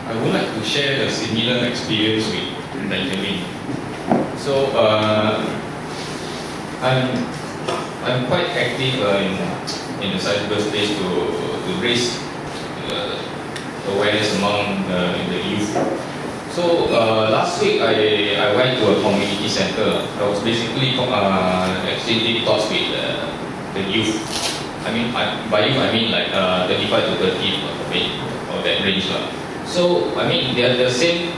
I would like to share a similar experience with Benjamin. So I'm quite active in the cyberspace to raise awareness among the youth. So last week I went to a community center. I was basically exchanging thoughts with the youth. I mean, by youth I mean like 35 to 30 or that range. So I mean they are the same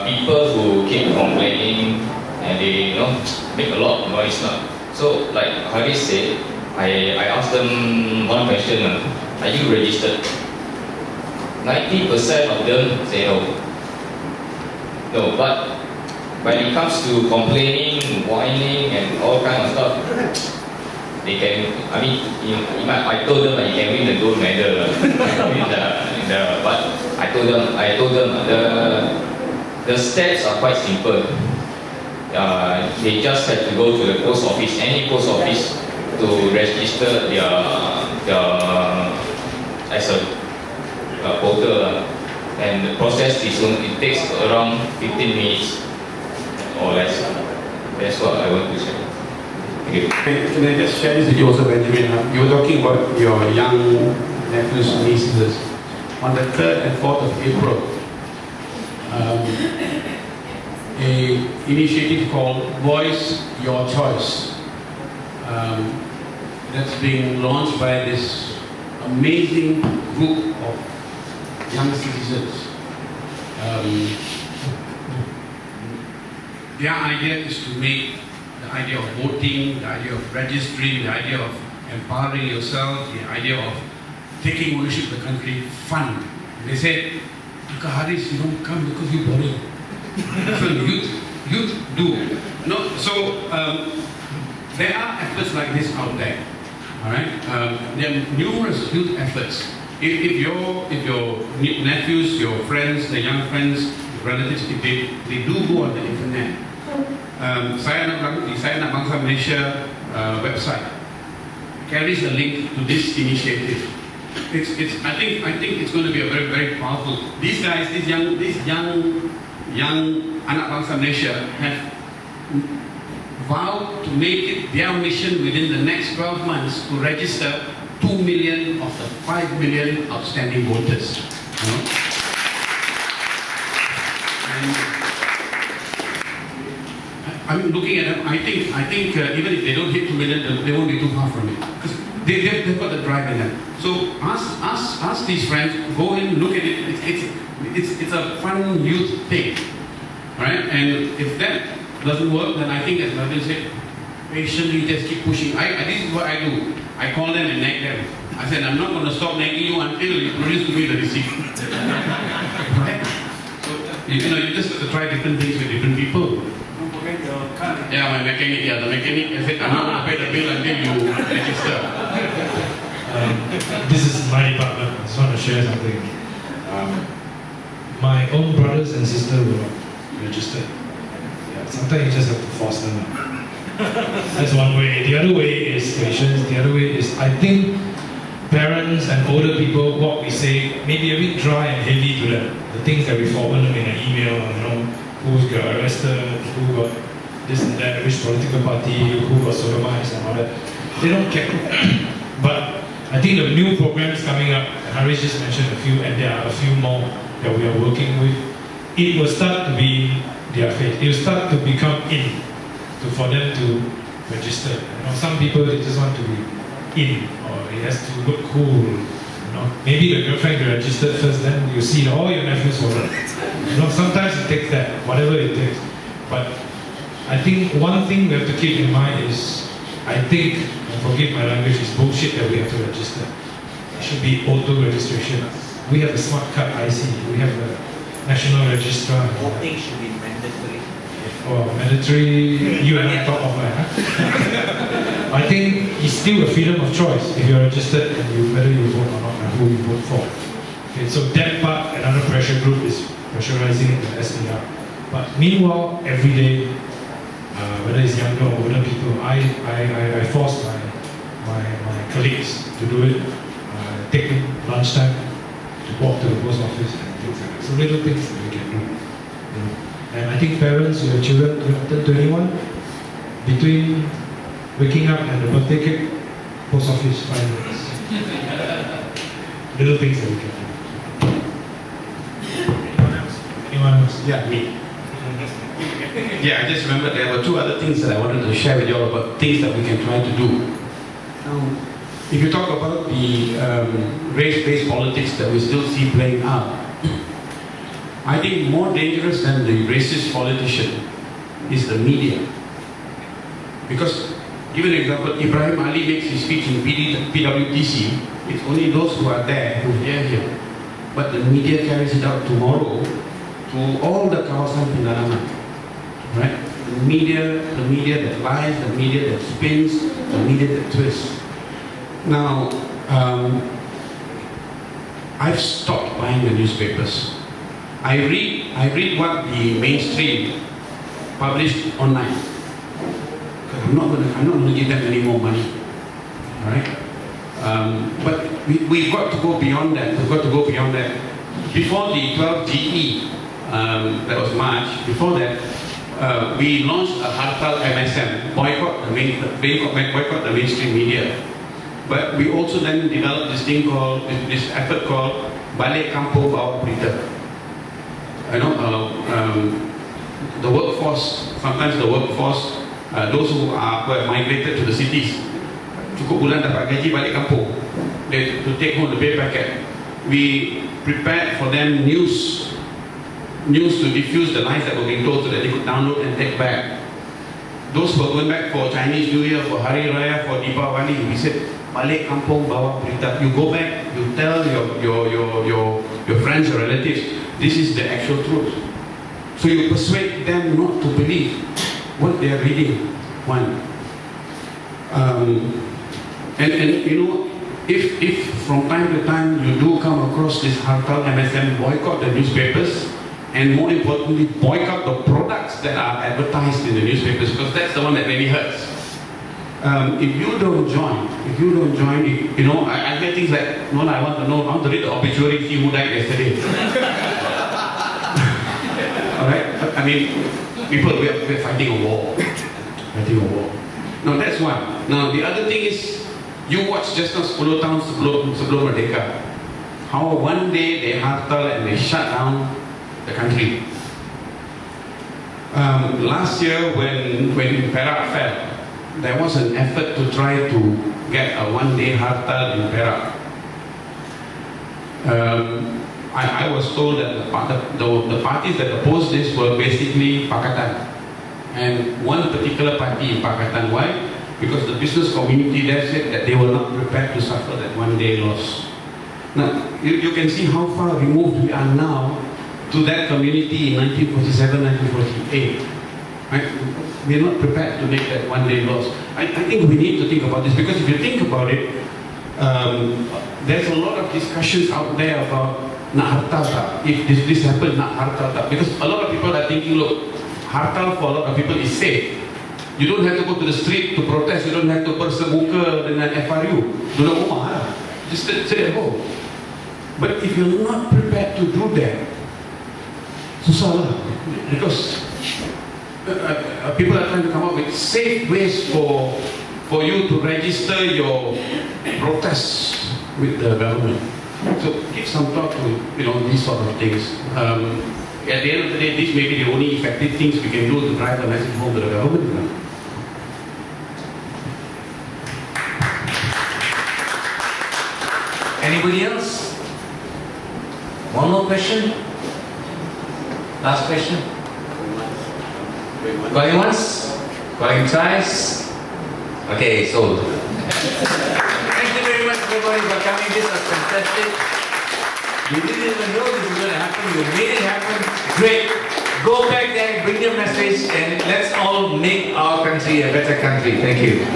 people who keep complaining and they make a lot of noise now. So like Haris said, I asked them one question: are you registered? 90% of them say no. No, but when it comes to complaining, whining, and all kind of stuff, they can. I mean, I told them that you can win the gold medal. But I told them the steps are quite simple. They just have to go to the post office, any post office, to register their as a portal. And the process it takes around 15 minutes or less. That's what I want to say. Thank you. Can I just share this with you also, Benjamin? You were talking about your young nephews, nieces. On the 3rd and 4th of April, a initiative called Voice Your Choice that's being launched by this amazing group of young citizens. Their idea is to make the idea of voting, the idea of registering, the idea of empowering yourself, the idea of taking ownership of the country fun. They said, Uncle Haris, you don't come because you're boring. So youth do. No, so there are efforts like this out there. All right, there are numerous youth efforts. If your nephews, your friends, the young friends, relatives, if they do go on the internet, Saya Nak Bangsa Malaysia website carries a link to this initiative. I think it's going to be a very, very powerful. These guys, these young Anak Bangsa Malaysia have vowed to make it their mission within the next 12 months to register 2 million of the 5 million outstanding voters. And I'm looking at them. I think even if they don't hit 2 million, they won't be too far from it because they've got the drive in them. So ask these friends, go in, look at it. It's a fun youth thing, right? And if that doesn't work, then I think, as Navin said, patiently just keep pushing. This is what I do. I call them and nag them. I said, I'm not going to stop nagging you until you produce to me the receipt. Right? So, you just have to try different things with different people. Don't forget your car. Yeah, my mechanic, the mechanic, I said, I'm not going to pay the bill until you register. This is my department. I just want to share something. My own brothers and sisters were registered. Yeah, sometimes you just have to force them. That's one way. The other way is patience. The other way is, I think, parents and older people, what we say, maybe a bit dry and heavy to them. The things that we forward them in an email, who got arrested, who got this and that, which political party, who got sodomized and all that. They don't care. But I think the new programs coming up, Haris just mentioned a few, and there are a few more that we are working with. It will start to be their faith. It will start to become in. For them to register. Some people, they just want to be in, or it has to look cool. Maybe the girlfriend get registered first, then you see all your nephews over. Sometimes it takes that, whatever it takes. But I think one thing we have to keep in mind is, I think, and forgive my language, is bullshit that we have to register. It should be auto registration. We have a smart card IC, we have a national registrar. Voting should be mandatory. Or mandatory, you and I talk offline. I think it's still a freedom of choice if you're registered and whether you vote or not and who you vote for. Okay, so that part, another pressure group is pressurizing the SPR. But meanwhile, every day, whether it's younger or older people, I force my colleagues to do it. Take lunchtime to walk to the post office and things like that. little things that we can do. You know. And I think parents who have children turn 21, between waking up and the birthday cake, post office 5 minutes. Little things that we can do. Anyone else? Yeah, me. Yeah, I just remembered there were two other things that I wanted to share with you all about things that we can try to do. If you talk about the race-based politics that we still see playing out, I think more dangerous than the racist politician is the media. Because, give an example, Ibrahim Ali makes his speech in PWTC, it's only those who are there who hear him. But the media carries it out tomorrow to all the kawasan Pindarangan. Right? The media that lies, the media that spins, the media that twists. Now, I've stopped buying the newspapers. I read what the mainstream published online. I'm not going to give them any more money. All right? But we've got to go beyond that. We've got to go beyond that. Before the 12 GE, that was March. Before that, we launched a Hartal MSM, boycott the mainstream media. But we also then developed this effort called Balik Kampung Bawa Berita. You know, the workforce, sometimes the workforce, those who have migrated to the cities, cukup bulan dapat gaji balik kampung, to take home the pay packet. We prepared for them news to diffuse the lies that were being told so that they could download and take back. Those who were going back for Chinese New Year, for Hari Raya, for Deepavali, we said, balik kampung bawa berita. You go back, you tell your friends, your relatives, this is the actual truth. So you persuade them not to believe what they are reading. One. And you know, if from time to time you do come across this Hartal MSM, boycott the newspapers, and more importantly, boycott the products that are advertised in the newspapers, because that's the one that really hurts. If you don't join, you know, I get things like, no, I want to read the obituary, see who died yesterday. Alright? I mean, people, we're fighting a war. Now that's one. Now the other thing is, you watch just now 10 tahun sebelum Merdeka, how one day they hartal and they shut down the country. Last year when Perak fell, there was an effort to try to get a one-day hartal in Perak. I was told that the parties that opposed this were basically Pakatan. And one particular party in Pakatan. Why? Because the business community there said that they were not prepared to suffer that one-day loss. Now, you can see how far removed we are now to that community in 1947, 1948. Right? We are not prepared to make that one-day loss. I think we need to think about this, because if you think about it, there's a lot of discussions out there about nak hartal tak? If this happened, nak hartal tak? Because a lot of people are thinking, look, hartal for a lot of people is safe. You don't have to go to the street to protest. You don't have to bersemuka dengan FRU. Duduk rumah lah. Just sit at home. But if you're not prepared to do that, susah lah. Because people are trying to come up with safe ways for you to register your protests with the government. So give some thought to these sort of things. At the end of the day, these may be the only effective things we can do to drive the message home to the government. Anybody else? One more question? Last question? Going once? Going twice? Okay, sold. Thank you very much everybody for coming. This was fantastic. You didn't even know this was going to happen. You made it happen. Great. Go back there, bring your message, and let's all make our country a better country. Thank you.